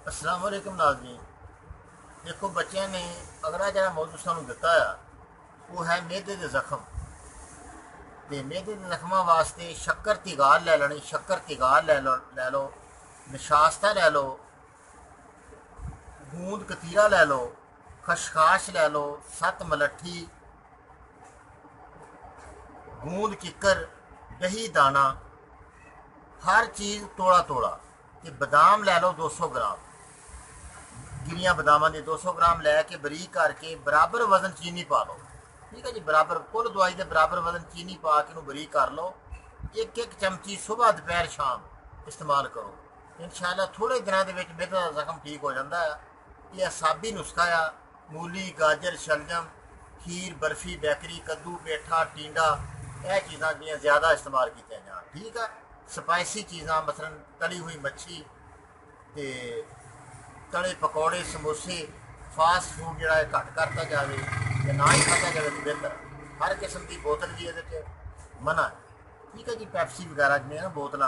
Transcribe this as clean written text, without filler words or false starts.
अस्सलाम वालेकुम नाज़रीन। देखो बच्चों ने अगला जरा मौजू सानू दिता है वो है मेदे के जख्म। तो मेदे के जख्मां वास्ते शक्कर दी गाल लै लेनी, शक्कर दी गाल लै लो, नशास्ता लै लो, गूंद कतीरा लै लो, खशखाश लै लो, सत मलट्ठी, गूंद किकर, दही दाना, हर चीज़ तोड़ा तोड़ा। ते बदाम लै लो 200 ग्राम, गिरियां बदामां दी 200 ग्राम लैके बरीक करके बराबर वजन चीनी पा लो। ठीक है जी, बराबर कुल दवाई के बराबर वजन चीनी पा के बरीक कर लो। एक एक चमची सुबह दोपहर शाम इस्तेमाल करो। इंशाअल्लाह थोड़े दिनों के मेरे का जख्म ठीक हो जाता है। यह असाबी नुस्खा आ। मूली, गाजर, शलजम, खीर, बर्फी, बैकरी, कद्दू, पेठा, टींडा, यह चीज़ा जियां ज़्यादा इस्तेमाल की जाए। ठीक है, स्पाइसी चीज़ा मसलन तली हुई मच्छी, ते तले पकौड़े, समोसे, फास्ट फूड जोड़ा है घट करता जाए या ना ही खाता जाए तो बेहतर। हर किस्म की बोतल भी ये मना है। ठीक है जी, पैप्सी वगैरह जिन्हें ना बोतल